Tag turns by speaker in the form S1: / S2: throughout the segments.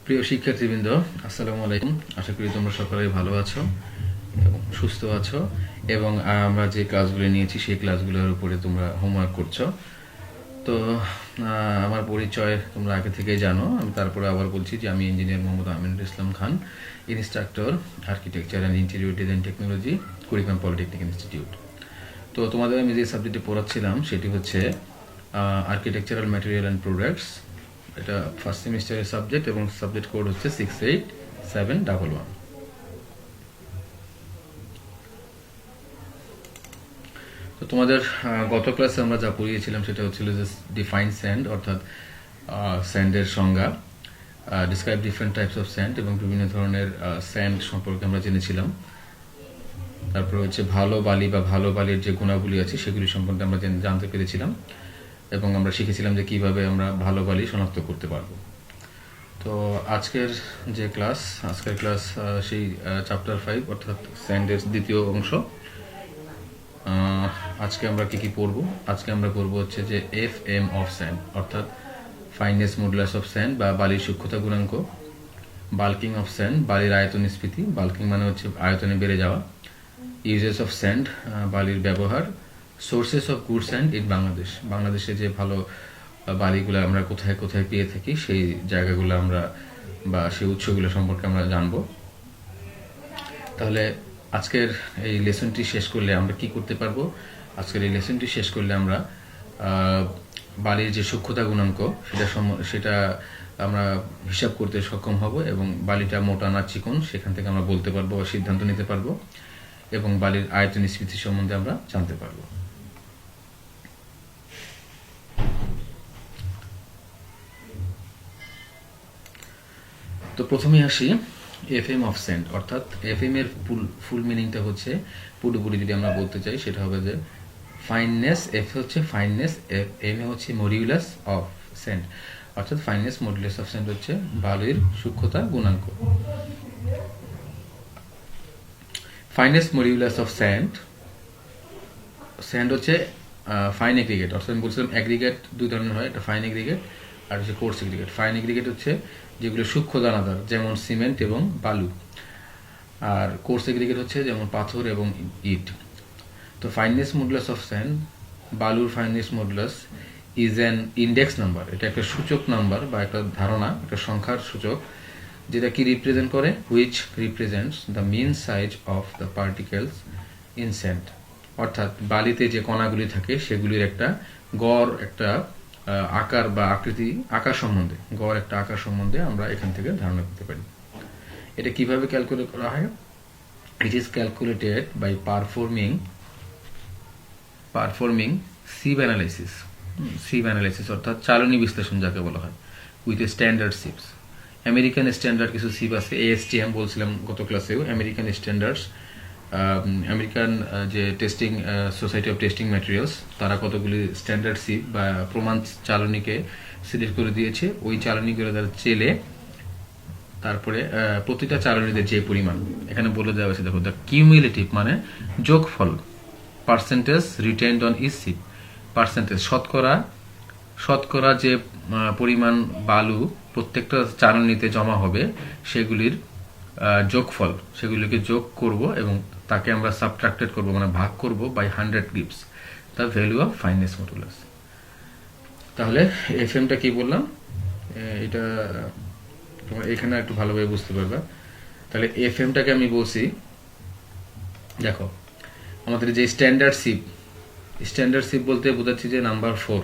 S1: প্রিয় শিক্ষার্থীবৃন্দ, আসসালামু আলাইকুম। আশা করি তোমরা সকলেই ভালো আছো এবং সুস্থ আছো, এবং আমরা যে ক্লাসগুলো নিয়েছি সেই ক্লাসগুলোর উপরে তোমরা হোমওয়ার্ক করছো। তো আমার পরিচয় তোমরা আগে থেকেই জানো। আমি তারপরে আবার বলছি যে আমি engineer Mohammad Aminul Islam Khan, instructor architecture and interior design technology, Kurigram polytechnic institute. তো তোমাদের আমি যে সাবজেক্টে পড়াচ্ছিলাম সেটি হচ্ছে আর্কিটেকচারাল ম্যাটেরিয়াল অ্যান্ড প্রোডাক্টস। এটা ফার্স্ট সেমিস্টারের সাবজেক্ট এবং সাবজেক্ট কোড হচ্ছে 68711। তো তোমাদের গত ক্লাসে আমরা যা পড়িয়েছিলাম সেটা হচ্ছিল যে ডিফাইন স্যান্ড, অর্থাৎ স্যান্ডের সংজ্ঞা, describe different types of sand, এবং বিভিন্ন ধরনের স্যান্ড সম্পর্কে আমরা জেনেছিলাম। তারপরে হচ্ছে ভালো বালি বা ভালো বালির যে গুণাবলী আছে সেগুলি সম্পর্কে আমরা জানতে পেরেছিলাম, এবং আমরা শিখেছিলাম যে কিভাবে আমরা ভালো বালি শনাক্ত করতে পারবো। তো আজকের ক্লাস সেই চ্যাপ্টার 5 অর্থাৎ স্যান্ডের দ্বিতীয় অংশ। আজকে আমরা কি পড়বো? আজকে আমরা পড়বো হচ্ছে যে FM অফ স্যান্ড, অর্থাৎ ফাইনেস মডুলাস অফ স্যান্ড বা বালির সূক্ষ্মতা গুণাঙ্ক, বাল্কিং অফ স্যান্ড, বালির আয়তন স্ফীতি, বাল্কিং মানে হচ্ছে আয়তনে বেড়ে যাওয়া, ইউজেস অফ স্যান্ড, বালির ব্যবহার, sources of good sand in বাংলাদেশে যে ভালো বালিগুলো আমরা কোথায় কোথায় পেয়ে থাকি সেই জায়গাগুলো আমরা বা সেই উৎসগুলো সম্পর্কে আমরা জানবো। তাহলে আজকের এই লেসনটি শেষ করলে আমরা কি করতে পারবো? আজকের এই লেসনটি শেষ করলে আমরা বালির যে সূক্ষ্মতা গুণাঙ্ক সেটা আমরা হিসাব করতে সক্ষম হব, এবং বালিটা মোটা না চিকন সেখান থেকে আমরা বলতে পারবো বা সিদ্ধান্ত নিতে পারবো, এবং বালির আয়তন স্ফীতি সম্বন্ধে আমরা জানতে পারবো। তো প্রথমে আসি FM অফ স্যান্ড, অর্থাৎ FM এর ফুল মিনিংটা হচ্ছে, পুরোপুরি যদি আমরা বলতে চাই সেটা হবে যে ফাইননেস। F হচ্ছে ফাইননেস, M হচ্ছে মডিউলাস অফ স্যান্ড, অর্থাৎ ফাইননেস মডিউলাস অফ স্যান্ড হচ্ছে বালির সূক্ষ্মতা গুণাঙ্ক। ফাইনেস মডিউলাস অফ স্যান্ড হচ্ছে ফাইন এগ্রিগেট, অর্থাৎ আমি বলছিলাম এগ্রিগেট দুই ধরনের হয়, একটা ফাইন এগ্রিগেট আর হচ্ছে কোর্স এগ্রিগেট। ফাইন এগ্রিগেট হচ্ছে যেগুলো সূক্ষ্ম দানাদার, যেমন সিমেন্ট এবং বালু, আর কোর্স এগ্রিগেট হচ্ছে যেমন পাথর এবং ইট। তো ফাইননেস মডুলাস অফ স্যান্ড, বালুর fineness modulus is an index number. এটা একটা সূচক নাম্বার বা একটা ধারণা, একটা সংখ্যার সূচক, যেটা কি রিপ্রেজেন্ট করে, which represents the mean size of the particles in sand. অর্থাৎ বালিতে যে কণাগুলি থাকে সেগুলির একটা গড়, একটা আকার বা আকার সম্বন্ধে, গড় একটা আকার সম্বন্ধে আমরা এখান থেকে ধারণা করতে পারি। এটা কিভাবে ক্যালকুলেট করা হয়? It is calculated by performing sieve analysis, অর্থাৎ চালনী বিশ্লেষণ যাকে বলা হয়, with standard sieves. American standard কিছু সিভ আছে, ASTM বলছিলাম গত ক্লাসেও। আমেরিকান স্ট্যান্ডার্ডস, আমেরিকান যে testing society of testing materials, তারা কতগুলি স্ট্যান্ডার্ড সিভ বা প্রমাণ চালনীকে সিলেক্ট করে দিয়েছে। ওই চালনীগুলো তারা চেলে তারপরে প্রতিটা চালনীতে যে পরিমাণ এখানে বলে দেওয়া হয়েছে, দেখো, দ্য কিউমুলেটিভ মানে যোগফল, percentage retained on each sieve, percentage শতকরা যে পরিমাণ বালু প্রত্যেকটা চালনীতে জমা হবে সেগুলির যোগফল, সেগুলিকে যোগ করব এবং তাকে আমরা সাবট্রাক্টেড করব, মানে ভাগ করব by 100 grips, the value of fineness modulus. তাহলে FMটা কি বললাম, এটা তোমরা এখানে একটু ভালোভাবে বুঝতে পারবা। তাহলে FMটাকে আমি বলছি, দেখো, আমাদের যে স্ট্যান্ডার্ড সিপ বলতে বোঝাচ্ছি যে number 4,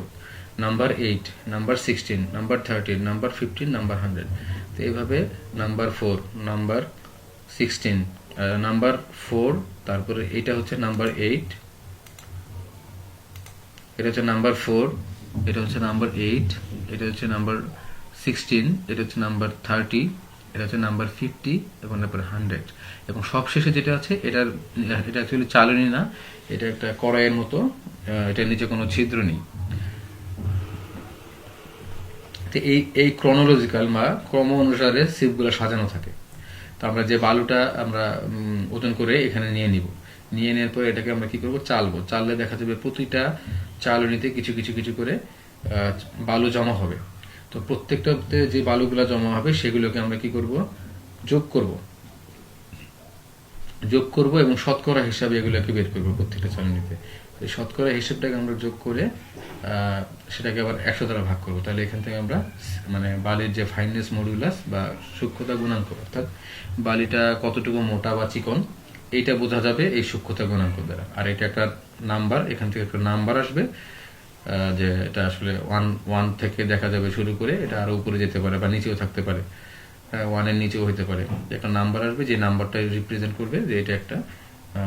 S1: number 8, number 16, number 13, number 15, number 100। তো এইভাবে নাম্বার 4, নাম্বার 16, নাম্বার 4, তারপরে এটা হচ্ছে নাম্বার 8, এটা হচ্ছে নাম্বার 4, এটা হচ্ছে নাম্বার 8, এটা হচ্ছে নাম্বার 16, এটা হচ্ছে নাম্বার 30, এটা হচ্ছে নাম্বার 50 এবং নাম্বার 100। এবং সবশেষে যেটা আছে এটা অ্যাকচুয়ালি চালনী না, এটা একটা কড়াইয়ের মতো, এটার নিচে কোনো ছিদ্র নেই। তো এই ক্রনোলজিক্যাল বা ক্রম অনুসারে সিপগুলো সাজানো থাকে। তো আমরা যে বালুটা আমরা ওজন করে এখানে নিয়ে নেওয়ার পরে এটাকে আমরা কি করব, চাললে দেখা যাবে প্রতিটা চালনীতে কিছু কিছু কিছু করে বালু জমা হবে। তো প্রত্যেকটাতে যে বালুগুলা জমা হবে সেগুলোকে আমরা কি করব, যোগ করব এবং শতকরা হিসাবে এগুলোকে বের করব প্রত্যেকটা চালনীতে। এই শতকরা হিসাবটাকে আমরা যোগ করে সেটাকে আবার 100 দ্বারা ভাগ করব। তাহলে এখান থেকে আমরা মানে বালির যে ফাইননেস মডুলাস বা সূক্ষ্মতা গুণাঙ্ক, অর্থাৎ বালিটা কতটুকু মোটা বা চিকন, এইটা বোঝা যাবে এই সূক্ষ্মতা গুণাঙ্ক দ্বারা। আর এটা একটা নাম্বার, এখান থেকে একটা নাম্বার আসবে যে এটা আসলে 1 থেকে দেখা যাবে শুরু করে, এটা আরো উপরে যেতে পারে বা নিচেও থাকতে পারে, 1 এর নিচেও হতে পারে। একটা নাম্বার আসবে, যে নাম্বারটা রিপ্রেজেন্ট করবে যে এটা একটা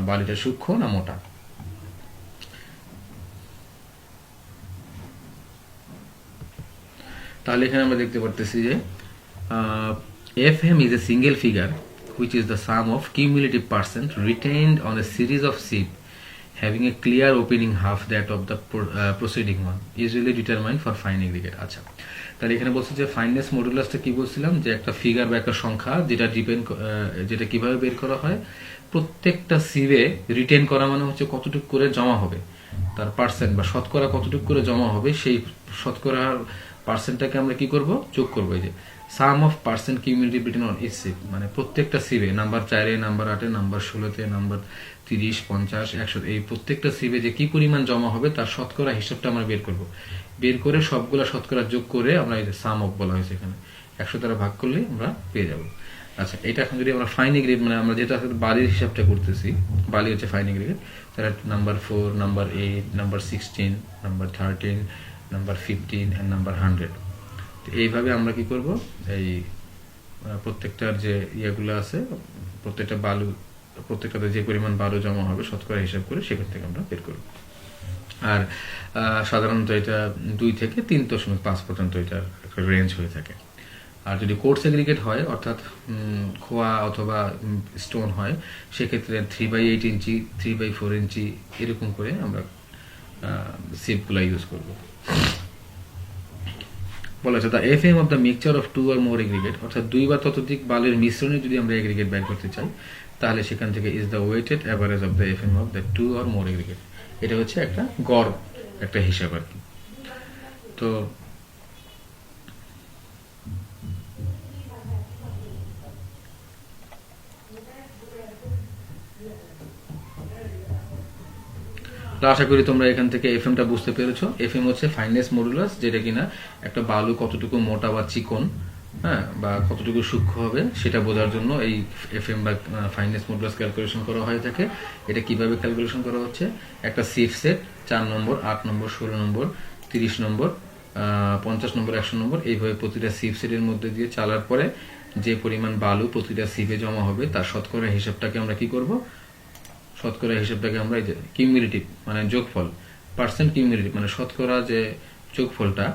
S1: বালিটা সূক্ষ্ম না মোটা। তাহলে এখানে আমরা দেখতে পারতেছি যে FM is a single figure which is the sum of cumulative percent retained on a series of sieve having a clear opening half that of the preceding one, usually determined for fine aggregate। আচ্ছা, তাহলে এখানে বলছে যে fineness মডুলাসটা কি বলছিলাম, যে একটা figure বা একটা সংখ্যা যেটা কিভাবে বের করা হয়, প্রত্যেকটা সিভে রিটেন করা মানে হচ্ছে কতটুকু করে জমা হবে, তার পার্সেন্ট বা শতকরা কতটুকু করে জমা হবে, সেই শতকরার পার্সেন্টটাকে আমরা কি করব, যোগ করবো। এই যে sum of percent cumulative retain on each sieve, মানে প্রত্যেকটা সিভে নাম্বার 4 এ, নাম্বার 8 এ, নাম্বার 16 তে, নাম্বার 30, 50, 100, এই প্রত্যেকটা সিভে যে কি পরিমাণ জমা হবে তার শতকরা হিসাবটা আমরা বের করব। বের করে সবগুলা শতকরা যোগ করে আমরা এই যে সাম অফ বলা হয়েছে এখানে 100 দ্বারা ভাগ করলে আমরা পেয়ে যাব। আচ্ছা, এটা এখন যদি আমরা ফাইন এগ্রিগেট, মানে আমরা যেটা বালির হিসাবটা করতেছি, বালি হচ্ছে ফাইন এগ্রিগেট, তাহলে number 4, number 8, number 16, number 13, number 15 and number 100। তো এইভাবে আমরা কি করব, এই প্রত্যেকটার যে ইয়েগুলো আছে, প্রত্যেকটাতে যে পরিমাণ বালু জমা হবে শতকরা হিসাব করে সেখান থেকে আমরা বের করব। আর সাধারণত এটা 2 থেকে 3.5 পর্যন্ত এটার একটা রেঞ্জ হয়ে থাকে। আর যদি কোর্স এগ্রিগেট হয়, অর্থাৎ খোয়া অথবা স্টোন হয়, সেক্ষেত্রে 3/8 ইঞ্চি, 3/4 ইঞ্চি এরকম করে আমরা সিপগুলো ইউজ করব। বলা হচ্ছে the FM of the mixture of 2 or more aggregate, অর্থাৎ 2 বা ততোধিক বালির মিশ্রণে যদি আমরা এগ্রিগেট বের করতে চাই, তাহলে সেখান থেকে is the weighted average of the FM of the 2 or more aggregate। এটা হচ্ছে একটা গড়, একটা হিসাব আর কি। তো আশা করি তোমরা এখান থেকে এফএমটা বুঝতে পেরেছো। এফএম হচ্ছে ফাইননেস মডুলাস, যেটা কিনা একটা বালু কতটুকু মোটা বা চিকন, হ্যাঁ, বা কতটুকু সূক্ষ্ম হবে সেটা বোঝার জন্য এই এফএম বা ফাইননেস মডুলাস ক্যালকুলেশন করা হয়ে থাকে। এটা কিভাবে ক্যালকুলেশন করা হচ্ছে, একটা সিফ সেট 4 নম্বর, 8 নম্বর, 16 নম্বর, 30 নম্বর, 50 নম্বর, 100 নম্বর, এইভাবে প্রতিটা সিফ সেটের মধ্যে দিয়ে চালার পরে যে পরিমাণ বালু প্রতিটা সিফে জমা হবে তার শতকরা হিসাবটাকে আমরা কি করব, শতকরা হিসাবটাকে আমরা এই যে কিউমুলেটিভ মানে যোগফল, পার্সেন্ট কিউমুলেটিভ মানে শতকরা যে যোগফলটা,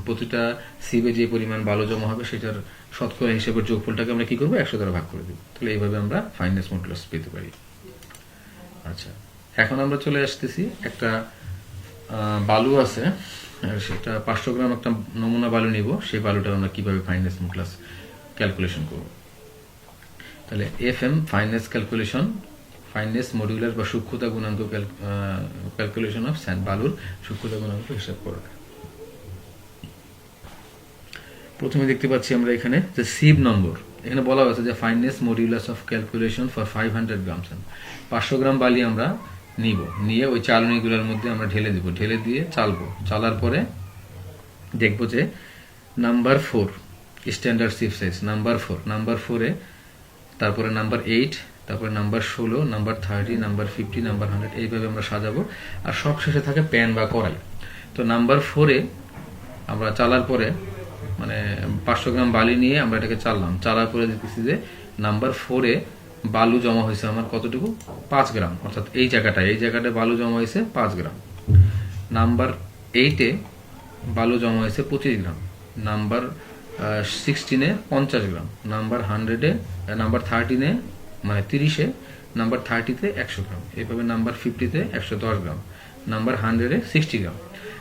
S1: প্রতিটা সিভে যে পরিমাণ বালু জমা হবে সেটার শতকরা হিসাবের যোগফলটাকে আমরা কি করব, 100 দ্বারা ভাগ করে দিব। তাহলে এইভাবে আমরা ফাইননেস মডুলাস পেতে পারি। আচ্ছা, এখন আমরা চলে আসতেছি, একটা বালু আছে, সেটা 500 গ্রাম একটা নমুনা বালু নিব, সেই বালুটা আমরা কিভাবে ফাইননেস মডুলাস ক্যালকুলেশন করব। তাহলে FM fineness calculation, fineness modulus বা সূক্ষ্মতা গুণাঙ্ক ক্যালকুলেশন অফ স্যান্ড, বালুর সূক্ষ্মতা গুণাঙ্ক হিসাব করা। প্রথমে দেখতে পাচ্ছি আমরা এখানে যে সিভ নম্বর, এখানে বলা হয়েছে যে fineness modulus of calculation for 500 gram sand. 500 gram বালি আমরা নিব, নিয়ে ওই চালনীগুলোর মধ্যে আমরা ঢেলে দিব, ঢেলে দিয়ে চালবো। চালার পরে দেখবো যে নাম্বার 4 স্ট্যান্ডার্ড সিভ সাইজ, নাম্বার 4 এ, তারপরে নাম্বার 8, তারপরে নাম্বার 16, নাম্বার 30, নাম্বার 50, নাম্বার 100, এইভাবে আমরা সাজাবো। আর সব শেষে থাকে প্যান বা কড়াই। তো নাম্বার 4 আমরা চালার পরে, মানে 500 গ্রাম বালি নিয়ে আমরা এটাকে চাললাম, চালার পরে দেখতেছি যে নাম্বার 4 বালু জমা হয়েছে আমার কতটুকু, 5 গ্রাম, অর্থাৎ এই জায়গাটায় বালু জমা হয়েছে 5 গ্রাম। নাম্বার 8 বালু জমা হয়েছে 25 গ্রাম। নাম্বার 16 50 গ্রাম। নাম্বার 100 নাম্বার 13 মানে 30 নাম্বার 30 100 গ্রাম। এইভাবে নাম্বার 50 110 গ্রাম। নাম্বার 100 60 গ্রাম।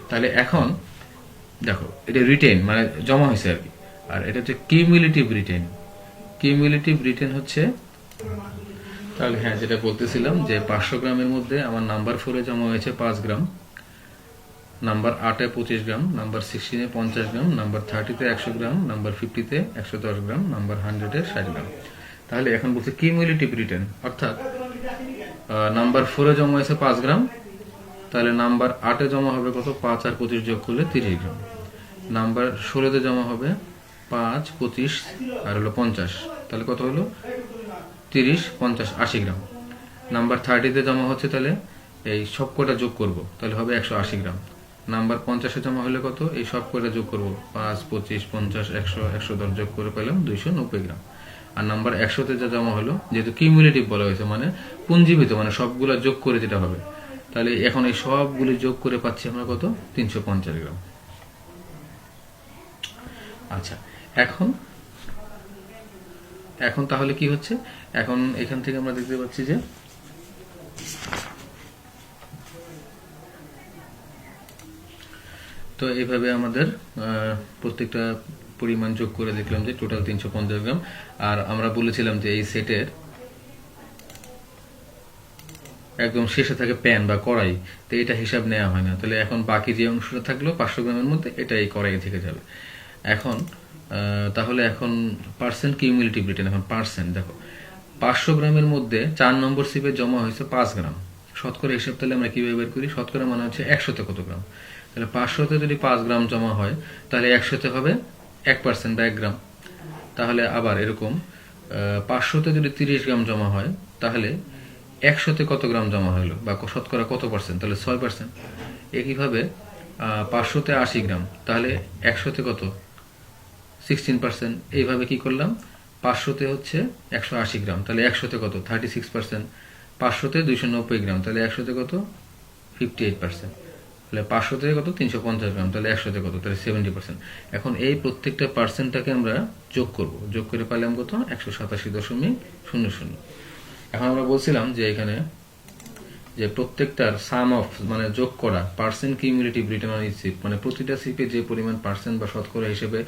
S1: তাহলে এখন দেখো, এটা রিটেন মানে জমা হয়েছে আর কি। আর এটা হচ্ছে কিউমুলেটিভ রিটেন। কিউমুলেটিভ রিটেন হচ্ছে, তাহলে হ্যাঁ, যেটা বলতেছিলাম যে 500 গ্রামের মধ্যে আমার নাম্বার 4 জমা হয়েছে 5 গ্রাম, নাম্বার 8-এ 25 গ্রাম, নাম্বার 16-এ 50 গ্রাম, নাম্বার 30-তে 100 গ্রাম, নাম্বার 50-তে 110 গ্রাম, নাম্বার 100-এ 60 গ্রাম। তাহলে এখন বলছে কিউমুলেটিভ রিটার্ন, অর্থাৎ নাম্বার 4-এ জমা হয়েছে 5 গ্রাম, তাহলে নাম্বার 8-এ জমা হবে কত? 5 আর 25 যোগ করলে 30 গ্রাম। নাম্বার 16-তে জমা হবে 5, 25 আর হলো 50, তাহলে কত হলো? 30, 50, 80 গ্রাম। নাম্বার 30-তে জমা হচ্ছে, তাহলে এই সব কটা যোগ করব, তাহলে হবে 180 গ্রাম। নাম্বার 50-এ জমা হলে কত? এই সব কটা যোগ করব, 5, 25, 50, 100, 110 যোগ করে পেলাম 290 গ্রাম। আর নাম্বার 100-তে যা জমা হলো, যেহেতু কিউমুলেটিভ বলা হয়েছে মানে পুঞ্জীবিত, মানে সবগুলা যোগ করে যেটা হবে, তাহলে এখন এই সবগুলি যোগ করে পাচ্ছি আমরা কত? 350 গ্রাম। আচ্ছা, এখন এখন তাহলে কি হচ্ছে? এখন এখান থেকে আমরা দেখতে পাচ্ছি যে তো এইভাবে আমাদের প্রত্যেকটা পরিমাণ যোগ করে দেখলাম যে টোটাল 350 গ্রাম। আর আমরা বলেছিলাম যে এই সেটের একদম শেষে থাকে প্যান বা কড়াই, তো এটা হিসাব নেওয়া হয় না। তাহলে এখন বাকি যে অংশটা থাকলো 500 গ্রামের মধ্যে, এটা এই কড়াই থেকে যাবে। এখন তাহলে এখন পার্সেন্ট কিউমুলেটিভ রিটার্ন, এখন পার্সেন্ট দেখো 500 গ্রামের মধ্যে 4 নম্বর সিপে জমা হয়েছে 5 গ্রাম। শতকরা হিসাব তাহলে আমরা কিভাবে বের করি? শতকরা মানে হচ্ছে 100-তে কত গ্রাম। তাহলে 500-তে যদি 5 গ্রাম জমা হয়, তাহলে 100-তে হবে 1% বা 1 গ্রাম। তাহলে আবার এরকম 500-তে যদি 30 গ্রাম জমা হয়, তাহলে 100-তে কত গ্রাম জমা হলো বা শতকরা কত পার্সেন্ট? তাহলে 6%। একইভাবে 500-তে 80 গ্রাম, তাহলে 100-তে কত? 16%। এইভাবে কি করলাম? 500-তে হচ্ছে 180 গ্রাম, তাহলে 100-তে কত? 36%। 500-তে 290 গ্রাম, তাহলে 100-তে কত? 58%। তাহলে 500-তে কত? 350 গ্রাম, তাহলে 100-তে কত? তাহলে 70%। এখন এই প্রত্যেকটা পার্সেন্টটাকে আমরা যোগ করব, যোগ করে পেলাম কত? 187.00। এখন আমরা বলছিলাম যে এখানে যে প্রত্যেকটার সাম অফ মানে যোগ করা percent cumulative return on each sieve, মানে প্রতিটা সিপে যে পরিমাণ পার্সেন্ট বা শতকরা হিসেবে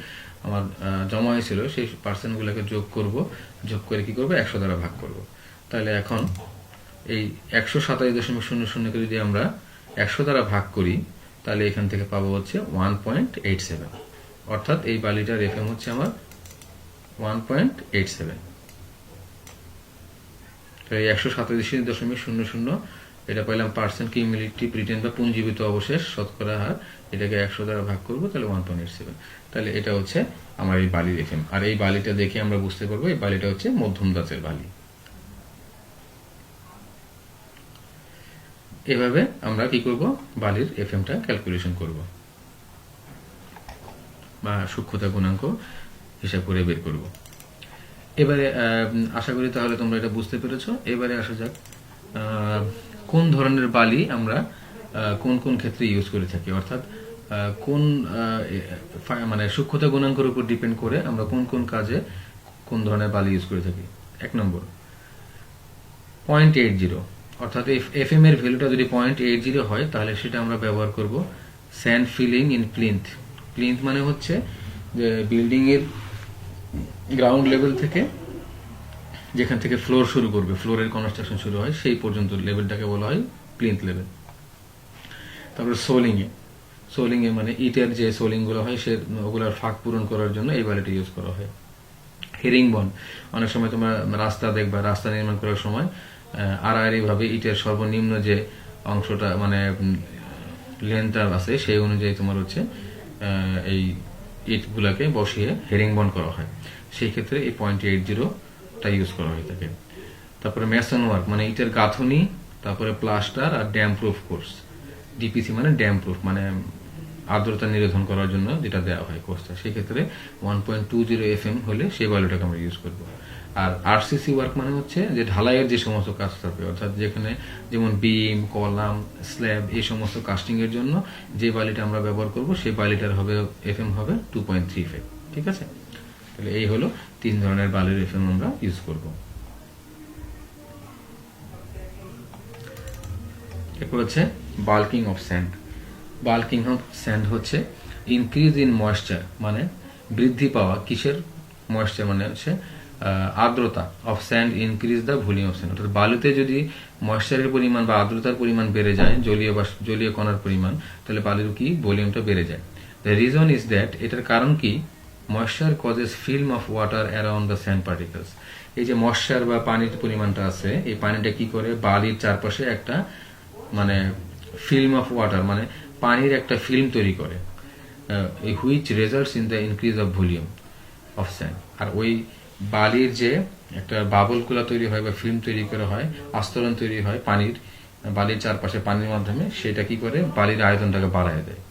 S1: আমার জমা হয়েছিল সেই পার্সেন্টগুলোকে যোগ করব, যোগ করে কি করব? 100 দ্বারা ভাগ করব। তাহলে এখন এই 127.00কে যদি আমরা 100 দ্বারা ভাগ করি, তাহলে এখান থেকে পাবো হচ্ছে 1.87, অর্থাৎ এই বালিটার এফএম হচ্ছে আমার 1.87। তো এই 127.00 এটা পাইলাম পার্সেন্ট কিউমুলেটিভ রিটার্ন বা পুঞ্জীবিত অবশেষ শতকরা হার, এটাকে 100 দ্বারা ভাগ করবো, তাহলে 1.87। তাহলে এটা হচ্ছে আমার এই বালির এফএম। আর এই বালিটা দেখে আমরা বুঝতে পারবো এই বালিটা হচ্ছে মধ্যম জাতের বালি। এভাবে আমরা কি করব? বালির এফএমটা ক্যালকুলেশন করব বা সূক্ষ্মতা গুণাঙ্ক হিসাব করে বের করব। এবারে আশা করি তাহলে তোমরা এটা বুঝতে পেরেছো। এবারে আসা যাক কোন ধরনের বালি আমরা কোন কোন ক্ষেত্রে ইউজ করে থাকি, অর্থাৎ কোন মানে সূক্ষ্মতা গুণাঙ্কের উপর ডিপেন্ড করে আমরা কোন কোন কাজে কোন ধরনের বালি ইউজ করে থাকি। 1 নম্বর 0.80, অর্থাৎ এফএম এর ভ্যালুটা যদি 0.80 হয়, তাহলে সেটা আমরা ব্যবহার করব sand filling in plinth. Plinth মানে হচ্ছে যে বিল্ডিং এর গ্রাউন্ড লেভেল থেকে যেখান থেকে ফ্লোর শুরু করবে, ফ্লোরের কনস্ট্রাকশন শুরু হয়, সেই পর্যন্ত লেভেলটাকে বলা হয় প্লিন্থ লেভেল। তারপর সোলিং এ মানে ইটের যে সোলিং গুলো হয় সে ওগুলোর ফাঁক পূরণ করার জন্য এই বালিটা ইউজ করা হয়। হেরিং বন, অনেক সময় তোমরা রাস্তা দেখবা, রাস্তা নির্মাণ করার সময় আড়াআড়ি ভাবে ইটের সর্বনিম্ন যে অংশটা মানে লেন্থটা আছে সেই অনুযায়ী তোমার হচ্ছে এই ইটগুলাকে বসিয়ে হেরিং বন করা হয়। সেই ক্ষেত্রে এই 0.80টা ইউজ করা হয়ে থাকে। তারপরে মেসন ওয়ার্ক মানে ইটের গাঁথনি, তারপরে প্লাস্টার আর ড্যাম প্রুফ কোর্স। ডিপিসি মানে ড্যাম প্রুফ, মানে আর্দ্রতা নিরোধন করার জন্য যেটা দেওয়া হয় কোর্সটা, সেই ক্ষেত্রে 1.20 FM হলে সেই ভ্যালুটাকে আমরা ইউজ করব। আর আরসিসি ওয়ার্ক মানে হচ্ছে যে ঢালাইয়ের যে সমস্ত কাজ থাকবে, অর্থাৎ যেখানে যেমন বিম, কলাম, স্ল্যাব এই সমস্ত কাস্টিং এর জন্য যে বালিটা আমরা ব্যবহার করব সেই বালিটার হবে এফএম হবে 2.35। ঠিক আছে, তাহলে এই হলো 3 ধরনের বালির এফএম আমরা ইউজ করব। এরপর হচ্ছে bulking of sand. Bulking of sand হচ্ছে ইনক্রিজ ইন ময়েশ্চার, মানে বৃদ্ধি পাওয়া কিসের ময়েশ্চার, মানে হচ্ছে আর্দ্রতা of sand increase the volume of sand, অর্থাৎ বালুতে যদি ময়েশ্চারের পরিমাণ বা আর্দ্রতার পরিমাণ বেড়ে যায়, জলীয় কণার পরিমাণ, তাহলে বালুর কি ভলিউমটা বেড়ে যায়। দ্য রিজন ইজ দ্যাট, এটার কারণ কি, moisture causes film of water around the sand particles. এই যে ময়েশ্চার বা পানির পরিমাণটা আছে, এই পানিটা কি করে বালির চারপাশে একটা মানে ফিল্ম অফ ওয়াটার মানে পানির একটা ফিল্ম তৈরি করে, which results in the increase of volume of sand. আর ওই বালির যে একটা বাবলগুলো তৈরি হয় বা ফিল্ম তৈরি করা হয়, আস্তরণ তৈরি হয় পানির, বালির চারপাশে পানির মাধ্যমে, সেটা কি করে বালির আয়তনটাকে বাড়ায় দেয়।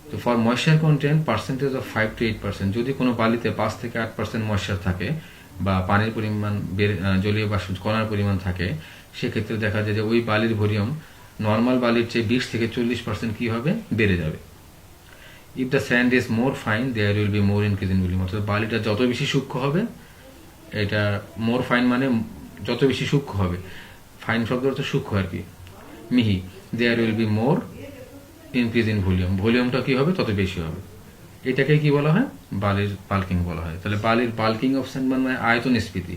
S1: তো for moisture content percentage of 5 to 8%, যদি কোনো বালিতে 5 থেকে 8% ময়েশ্চার থাকে বা পানির পরিমাণ জলীয় বাষ্প কণার পরিমাণ থাকে, সেক্ষেত্রে দেখা যায় যে ওই বালির ভলিউম নর্মাল বালির চেয়ে 20 থেকে 40% কি হবে, বেড়ে যাবে। If the sand is more fine there will be more increase in volume, অর্থাৎ বালিটা যত বেশি সূক্ষ্ম হবে, এটা মোর ফাইন মানে যত বেশি সূক্ষ্ম হবে, ফাইন শব্দ অর্থ সূক্ষ্ম আর কি, মিহি, there will be more increase in volume, ভলিউমটা কি হবে, তত বেশি হবে। এটাকে কি বলা হয়, বালির বাল্কিং বলা হয়। তাহলে বালির বাল্কিং অফ স্যান্ড মানে আয়তন স্ফীতি।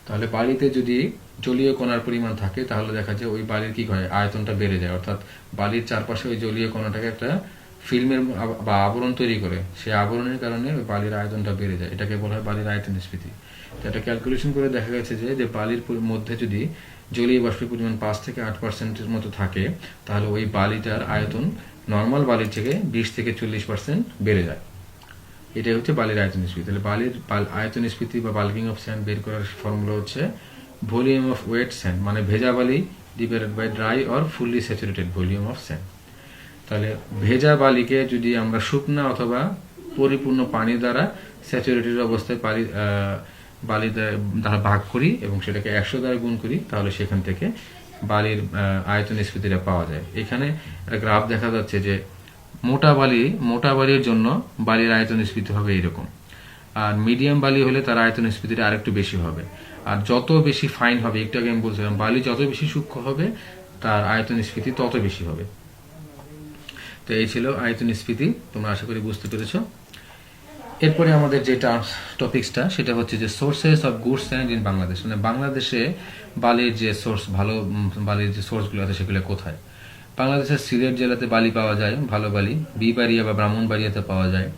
S1: তাহলে বালিতে যদি জলীয় কণার পরিমাণ থাকে, তাহলে দেখা যায় ওই বালির কি হয়, আয়তনটা বেড়ে যায়, অর্থাৎ বালির চারপাশে ওই জলীয় কণাটাকে একটা ফিল্মের বা আবরণ তৈরি করে, সেই আবরণের কারণে ওই বালির আয়তনটা বেড়ে যায়, এটাকে বলা হয় বালির আয়তন স্ফীতি। তো এটা ক্যালকুলেশন করে দেখা গেছে যে বালির মধ্যে যদি জলীয় বাষ্পের পরিমাণ 5 থেকে 8% মতো থাকে, তাহলে ওই বালিটার আয়তন নর্মাল বালির থেকে 20 থেকে 40% বেড়ে যায়। এটাই হচ্ছে বালির আয়তন স্ফীতি। তাহলে বালির আয়তন স্ফীতি বা বাল্কিং অফ স্যান্ড বের করার ফর্মুলা হচ্ছে ভলিউম অফ ওয়েট স্যান্ড মানে ভেজা বালি divided by dry or fully saturated volume of sand. তাহলে ভেজা বালিকে যদি আমরা শুকনা অথবা পরিপূর্ণ পানি দ্বারা স্যাচুরেটেড অবস্থায় বালি দ্বারা ভাগ করি এবং সেটাকে 100 দ্বারা গুণ করি, তাহলে সেখান থেকে বালির আয়তন স্ফীতিটা পাওয়া যায়। এখানে একটা গ্রাফ দেখা যাচ্ছে যে মোটা বালির জন্য বালির আয়তন স্ফীতি হবে এরকম, আর মিডিয়াম বালি হলে তার আয়তন স্ফীতিটা আরেকটু বেশি হবে, আর যত বেশি ফাইন হবে, একটু আগে আমি বলছিলাম বালি যত বেশি সূক্ষ্ম হবে তার আয়তন স্ফীতি তত বেশি হবে। তো এই ছিল আয়তন স্ফীতি, তোমরা আশা করি বুঝতে পেরেছো। এরপরে আমাদের যে টপিক্সটা সেটা হচ্ছে যে sources of good sand in Bangladesh, মানে বাংলাদেশে বালির যে সোর্স, ভালো বালির যে সোর্সগুলো আছে সেগুলো কোথায়। বাংলাদেশের সিলেট জেলাতে বালি পাওয়া যায়, ভালো বালি বিবাড়িয়া বা ব্রাহ্মণবাড়িয়াতে পাওয়া যায়,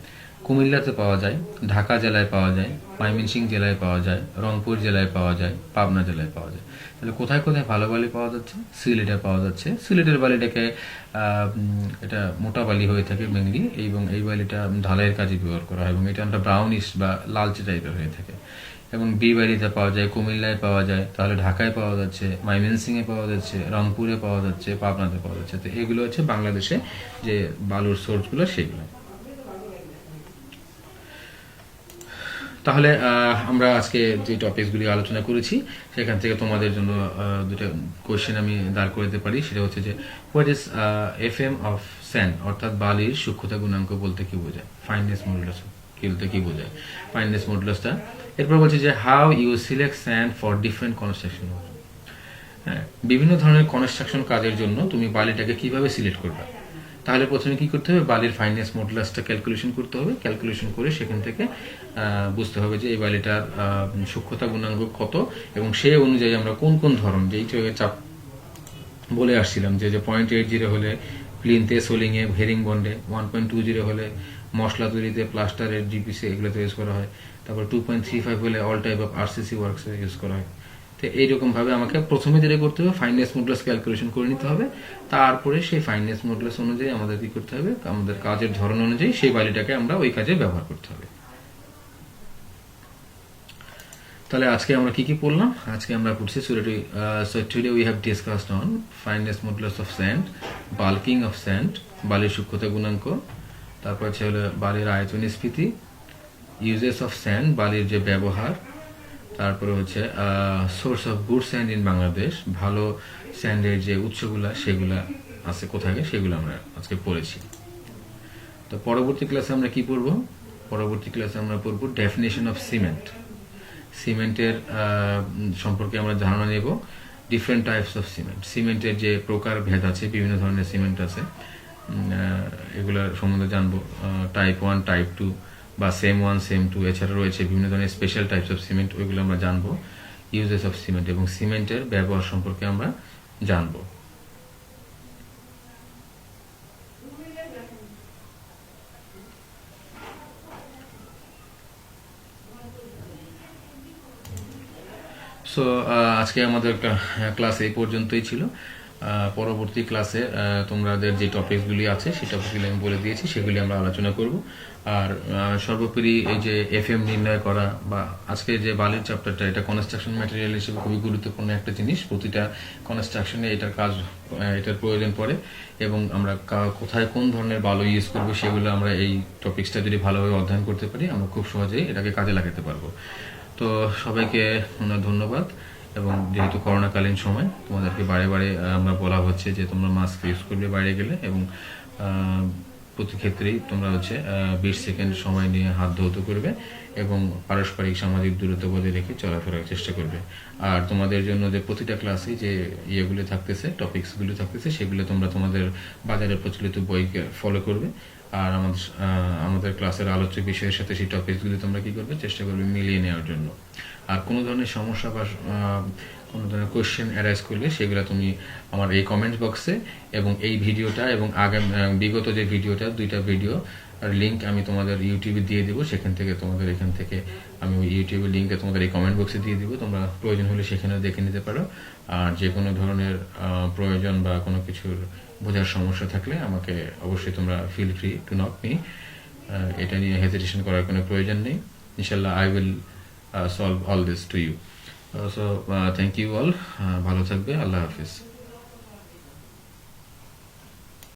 S1: কুমিল্লাতে পাওয়া যায়, ঢাকা জেলায় পাওয়া যায়, ময়মনসিংহ জেলায় পাওয়া যায়, রংপুর জেলায় পাওয়া যায়, পাবনা জেলায় পাওয়া যায়। তাহলে কোথায় কোথায় ভালো বালি পাওয়া যাচ্ছে, সিলেটে পাওয়া যাচ্ছে। সিলেটের বালিটাকে এটা মোটা বালি হয়ে থাকে মেনলি, এবং এই বালিটা ঢালাইয়ের কাজে ব্যবহার করা হয় এবং এটা একটা ব্রাউনিশ বা লালচে টাইপের হয়ে থাকে। এবং বিবাড়িতে পাওয়া যায়, কুমিল্লায় পাওয়া যায়, তাহলে ঢাকায় পাওয়া যাচ্ছে, ময়মনসিংহে পাওয়া যাচ্ছে, রংপুরে পাওয়া যাচ্ছে, পাবনাতে পাওয়া যাচ্ছে। তো এগুলো হচ্ছে বাংলাদেশে যে বালুর সোর্সগুলো সেগুলো। তাহলে আমরা আজকে যে টপিকসগুলি আলোচনা করেছি সেখান থেকে তোমাদের জন্য দুটো কোয়েশ্চেন আমি দাঁড় করে দিতে পারি। সেটা হচ্ছে যে what is FM of sand, অর্থাৎ বালির সূক্ষ্মতা গুণাঙ্ক বলতে কি বোঝায়, ফাইননেস মডুলাস বলতে কি বোঝায়, ফাইননেস মডুলাসটা। এরপর বলছে যে how you select sand for different construction. হ্যাঁ, বিভিন্ন ধরনের কনস্ট্রাকশন কাজের জন্য তুমি বালিটাকে কিভাবে সিলেক্ট করবে। তাহলে প্রথমে কি করতে হবে, বালির ফাইননেস মডুলাসটা ক্যালকুলেশন করতে হবে। ক্যালকুলেশন করে সেখান থেকে বুঝতে হবে যে এই বালিটার সূক্ষ্মতা গুণাঙ্ক কত, এবং সেই অনুযায়ী আমরা কোন কোন ধরন, যে চাপ বলে আসছিলাম যে 0.80 হলে প্লিন্থে, সোলিংয়ে, হেরিং বন্ডে, 1.20 হলে মশলা তৈরিতে, প্লাস্টারের, জিপিসি এগুলোতে ইউজ করা হয়। তারপর 2.35 হলে অল টাইপ অফ RCC ওয়ার্কসে ইউজ করা হয়। তো এইরকমভাবে আমাকে প্রথমে যেটা করতে হবে, ফাইননেস মডুলাস ক্যালকুলেশন করে নিতে হবে। তারপরে সেই ফাইননেস মডুলাস অনুযায়ী আমাদের কি করতে হবে, আমাদের কাজের ধরন অনুযায়ী সেই বালিটাকে আমরা ওই কাজে ব্যবহার করতে হবে। তাহলে আজকে আমরা কি কি পড়লাম, আজকে আমরা পড়ছি today we have discussed on fineness modulus of sand, bulking of sand, বালির সূক্ষ্মতা গুণাঙ্ক, তারপর হচ্ছে হলো বালির আয়তন স্ফীতি, ইউজেস অফ স্যান্ড, বালির যে ব্যবহার, তারপরে হচ্ছে source of good sand in Bangladesh, ভালো স্যান্ডের যে উৎসগুলা সেগুলা আছে কোথায়, সেগুলো আমরা আজকে পড়েছি। তো পরবর্তী ক্লাসে আমরা কি পড়বো, পরবর্তী ক্লাসে আমরা পড়বো ডেফিনেশন অফ সিমেন্ট। সিমেন্টের সম্পর্কে আমরা ধারণা নেব, ডিফারেন্ট টাইপস অফ সিমেন্ট, সিমেন্টের যে প্রকার ভেদ আছে, বিভিন্ন ধরনের সিমেন্ট আছে, এগুলোর সম্বন্ধে জানবো, টাইপ 1, টাইপ 2 বা সেম 1 সেম 2, এছাড়া রয়েছে বিভিন্ন ধরনের স্পেশাল টাইপস অফ সিমেন্ট, ওইগুলো আমরা জানবো, ইউজেস অফ সিমেন্ট এবং সিমেন্টের ব্যবহার সম্পর্কে আমরা জানবো। সো আজকে আমাদের ক্লাস এই পর্যন্তই ছিল। পরবর্তী ক্লাসে তোমাদের যে টপিকসগুলি আছে সেই টপিকগুলি আমি বলে দিয়েছি, সেগুলি আমরা আলোচনা করব। আর সর্বোপরি এই যে এফএম নির্ণয় করা বা আজকে যে বালির চ্যাপ্টারটা, এটা কনস্ট্রাকশন ম্যাটেরিয়াল হিসেবে খুবই গুরুত্বপূর্ণ একটা জিনিস। প্রতিটা কনস্ট্রাকশনে এটার কাজ, এটার প্রয়োজন পড়ে এবং আমরা কোথায় কোন ধরনের বালু ইউজ করবো সেগুলো আমরা এই টপিক্সটা যদি ভালোভাবে অধ্যয়ন করতে পারি, আমরা খুব সহজেই এটাকে কাজে লাগাতে পারবো। তো সবাইকে ধন্যবাদ। এবং যেহেতু করোনাকালীন সময়, তোমাদেরকে বারে বারে আমরা বলা হচ্ছে যে তোমরা মাস্ক ইউজ করবে বাইরে গেলে, এবং প্রতি ক্ষেত্রেই তোমরা 20 সেকেন্ড সময় নিয়ে হাত ধৌত করবে এবং পারস্পরিক সামাজিক দূরত্ব বজায় রেখে চলাফেরার চেষ্টা করবে। আর তোমাদের জন্য যে প্রতিটা ক্লাসে যে ইয়েগুলো থাকতেছে, টপিকসগুলো থাকতেছে, সেগুলো তোমরা তোমাদের বাজারে প্রচলিত বইকে ফলো করবে। আর আমাদের ক্লাসের আলোচ্য বিষয়ের সাথে সেই টপিকসগুলি তোমরা কি করবে, চেষ্টা করবে মিলিয়ে নেওয়ার জন্য। আর কোনো ধরনের সমস্যা বা কোনো ধরনের কোয়েশ্চেন অ্যারাইজ করলে সেগুলো তুমি আমার এই কমেন্ট বক্সে এবং এই ভিডিওটা এবং বিগত যে ভিডিওটা, 2টা ভিডিও আর লিঙ্ক আমি তোমাদের ইউটিউবে দিয়ে দেবো। সেখান থেকে তোমাদের এখান থেকে আমি ওই ইউটিউবের লিঙ্কটা তোমাদের এই কমেন্ট বক্সে দিয়ে দিব। তোমরা প্রয়োজন হলে সেখানেও দেখে নিতে পারো। আর যে কোনো ধরনের প্রয়োজন বা কোনো কিছুর বোঝার সমস্যা থাকলে আমাকে অবশ্যই তোমরা feel free to knock me. এটা নিয়ে হেজিটেশন করার কোনো প্রয়োজন নেই। ইনশাল্লাহ I will solve all this to you. So thank you all. ভালো থাকবে। আল্লাহ হাফিজ।